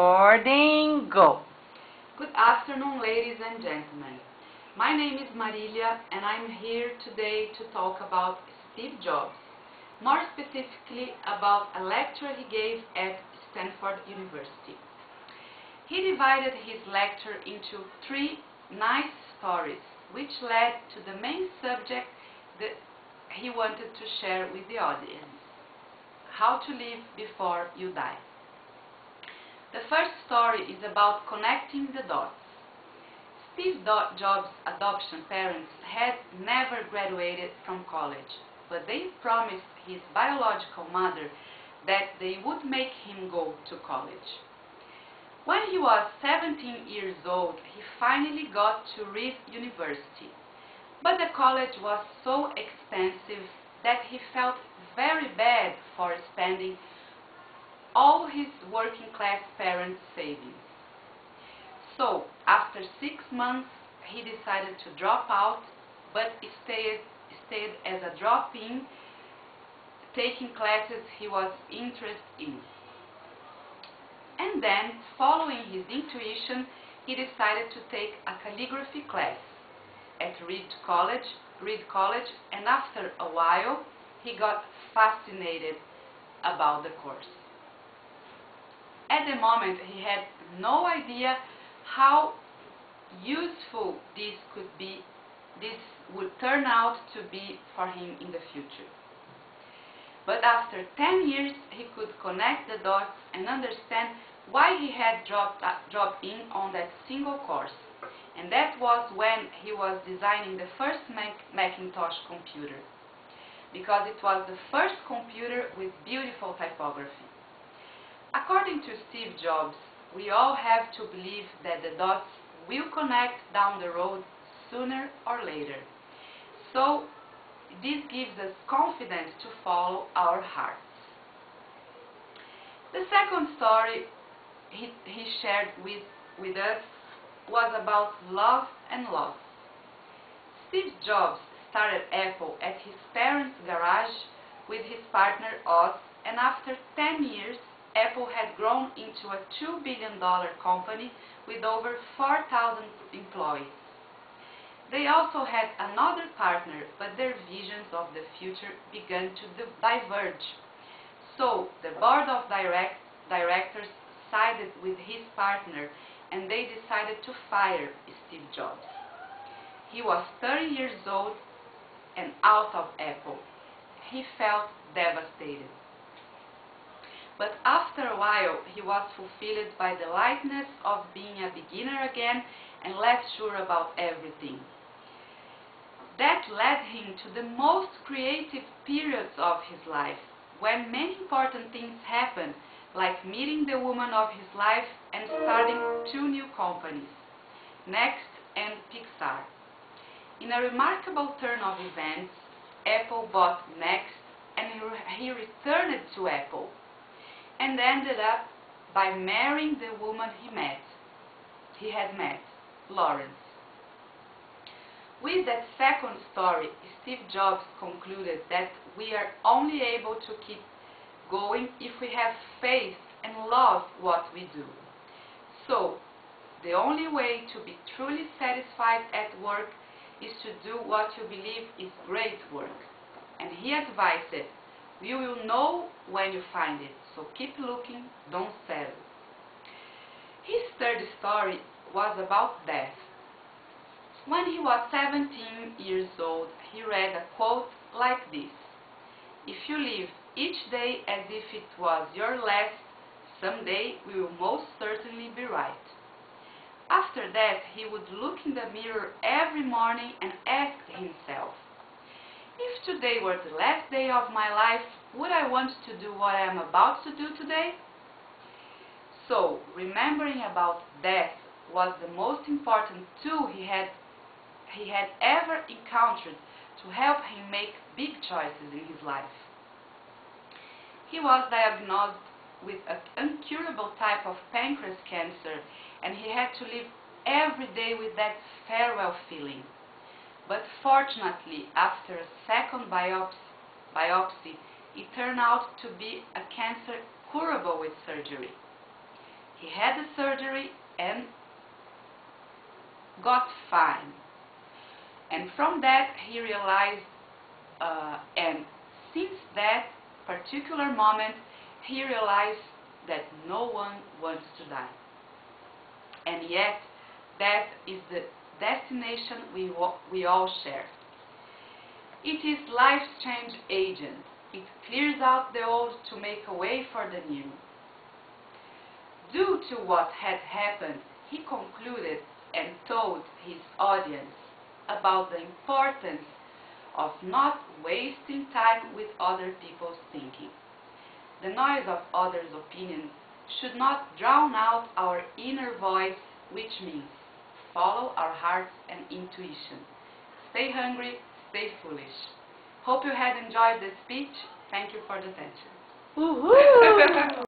Recording, go. Good afternoon, ladies and gentlemen. My name is Marilia, and I'm here today to talk about Steve Jobs, more specifically about a lecture he gave at Stanford University. He divided his lecture into 3 nice stories, which led to the main subject that he wanted to share with the audience: how to live before you die. The first story is about connecting the dots. Steve Jobs' adoption parents had never graduated from college, but they promised his biological mother that they would make him go to college. When he was 17 years old, he finally got to Reed University, but the college was so expensive that he felt very bad for spending all his working-class parents' savings. So, after 6 months, he decided to drop out, but stayed as a drop-in, taking classes he was interested in. And then, following his intuition, he decided to take a calligraphy class at Reed College, and after a while, he got fascinated about the course. At the moment, he had no idea how useful this would turn out to be for him in the future. But after 10 years, he could connect the dots and understand why he had dropped in on that single course. And that was when he was designing the first Macintosh computer, because it was the first computer with beautiful typography. According to Steve Jobs, we all have to believe that the dots will connect down the road sooner or later. So, this gives us confidence to follow our hearts. The second story he shared with us was about love and loss. Steve Jobs started Apple at his parents' garage with his partner Oz, and after 10 years, Apple had grown into a $2 billion company with over 4,000 employees. They also had another partner, but their visions of the future began to diverge. So the board of directors sided with his partner, and they decided to fire Steve Jobs. He was 30 years old and out of Apple. He felt devastated. But after a while, he was fulfilled by the lightness of being a beginner again and less sure about everything. That led him to the most creative periods of his life, when many important things happened, like meeting the woman of his life and starting 2 new companies, Next and Pixar. In a remarkable turn of events, Apple bought Next, and he returned to Apple, and ended up by marrying the woman he had met, Lawrence. With that second story, Steve Jobs concluded that we are only able to keep going if we have faith and love what we do. So, the only way to be truly satisfied at work is to do what you believe is great work. And he advised, you will know when you find it, so keep looking, don't settle. His third story was about death. When he was 17 years old, he read a quote like this: "If you live each day as if it was your last, someday we will most certainly be right." After that, he would look in the mirror every morning and ask himself, if today were the last day of my life, would I want to do what I am about to do today? So, remembering about death was the most important tool he had ever encountered to help him make big choices in his life. He was diagnosed with an incurable type of pancreas cancer, and he had to live every day with that farewell feeling. But fortunately, after a second biopsy, it turned out to be a cancer curable with surgery. He had the surgery and got fine. And from that he realized, and since that particular moment, he realized that no one wants to die. And yet, death is the destination we all share. It is life's change agent. It clears out the old to make a way for the new. Due to what had happened, he concluded and told his audience about the importance of not wasting time with other people's thinking. The noise of others' opinions should not drown out our inner voice, which means follow our hearts and intuition. Stay hungry, stay foolish. Hope you had enjoyed this speech. Thank you for the attention.